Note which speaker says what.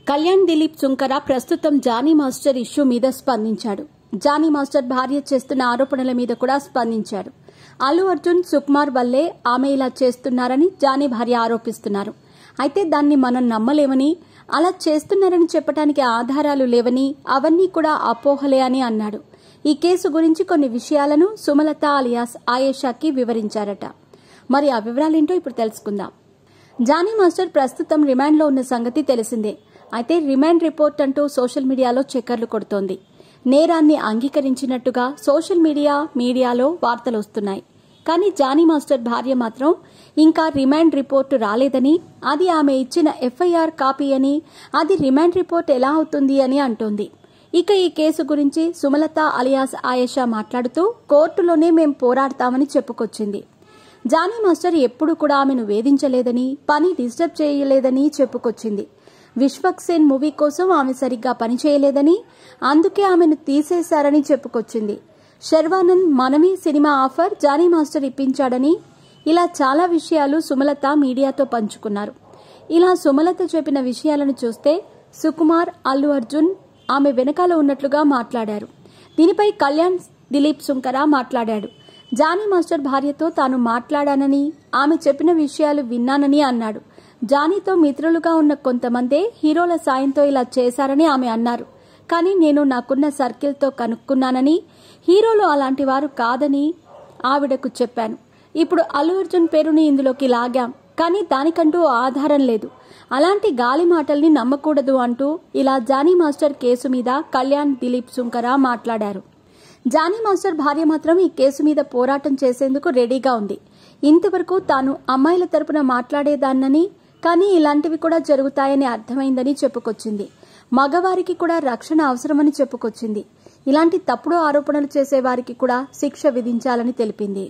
Speaker 1: కళ్యాణ్ దిలీప్ సుంకర ప్రస్తుతం Johnny master issue మీద స్పందించాడు. జానీ మాస్టర్ భార్య చేస్తున్న ఆరోపణల మీద కూడా స్పందించాడు. అల్లు అర్జున్, సుకుమార్ వల్లే ఆమె ఇలా చేస్తున్నారని జానీ భార్య ఆరోపిస్తున్నారు. అయితే దాన్ని మనం నమ్మలేమని, అలా చేస్తున్నారని చెప్పడానికి ఆధారాలు లేవని, అవన్నీ కూడా అపోహలే అని అన్నాడు. ఈ కేసు గురించి కొన్ని విషయాలను సుమలత అలియాస్ ఆయేషాకి వివరించారట. మరి ఆ వివరాలేంటో ఇప్పుడు తెలుసుకుందాం. జానీ మాస్టర్ ప్రస్తుతం రిమాండ్లో ఉన్న సంగతి తెలిసిందే. అయితే రిమాండ్ రిపోర్ట్ అంటూ సోషల్ మీడియాలో చక్కర్లు కొడుతోంది. నేరాన్ని అంగీకరించినట్టుగా సోషల్ మీడియాలో వార్తలు వస్తున్నాయి. కానీ జానీ మాస్టర్ భార్య మాత్రం ఇంకా రిమాండ్ రిపోర్టు రాలేదని, అది ఆమె ఇచ్చిన ఎఫ్ఐఆర్ కాపీ అని, అది రిమాండ్ రిపోర్ట్ ఎలా అవుతుంది అని అంటోంది. ఇక ఈ కేసు గురించి సుమలత అలియాస్ ఆయేషా మాట్లాడుతూ కోర్టులోనే మేం పోరాడతామని చెప్పుకొచ్చింది. జానీ మాస్టర్ ఎప్పుడు కూడా ఆమెను వేధించలేదని, పని డిస్టర్బ్ చేయలేదని చెప్పుకొచ్చింది. విశ్వక్సేన్ మూవీ కోసం ఆమె సరిగ్గా పనిచేయలేదని, అందుకే ఆమెను తీసేశారని చెప్పుకొచ్చింది. శర్వానంద్ మనవి సినిమా ఆఫర్ జానీ మాస్టర్ ఇప్పించాడని, ఇలా చాలా విషయాలు సుమలత మీడియాతో పంచుకున్నారు. ఇలా సుమలత చెప్పిన విషయాలను చూస్తే సుకుమార్, అల్లు అర్జున్ ఆమె వెనకాల ఉన్నట్లుగా మాట్లాడారు. దీనిపై కళ్యాణ్ దిలీప్ సుంకర మాట్లాడాడు. జానీ మాస్టర్ భార్యతో తాను మాట్లాడానని, ఆమె చెప్పిన విషయాలు విన్నానని అన్నాడు. జానీతో మిత్రులుగా ఉన్న కొంతమందే హీరోల సాయంతో ఇలా చేశారని ఆమె అన్నారు. కానీ నేను నాకున్న సర్కిల్తో కనుక్కున్నానని, హీరోలు అలాంటి వారు కాదని ఆవిడకు చెప్పాను. ఇప్పుడు అల్లు అర్జున్ పేరుని ఇందులోకి లాగాం, కానీ దానికంటూ ఆధారం లేదు. అలాంటి గాలి మాటల్ని నమ్మకూడదు అంటూ ఇలా జానీ మాస్టర్ కేసు మీద కళ్యాణ్ దిలీప్ సుంకర మాట్లాడారు. జానీ మాస్టర్ భార్య మాత్రం ఈ కేసు మీద పోరాటం చేసేందుకు రెడీగా ఉంది. ఇంతవరకు తాను అమ్మాయిల తరపున మాట్లాడేదాన్నని, కానీ ఇలాంటివి కూడా జరుగుతాయని అర్థమైందని చెప్పుకొచ్చింది. మగవారికి కూడా రక్షణ అవసరమని చెప్పుకొచ్చింది. ఇలాంటి తప్పుడు ఆరోపణలు చేసే వారికి కూడా శిక్ష విధించాలని తెలిపింది.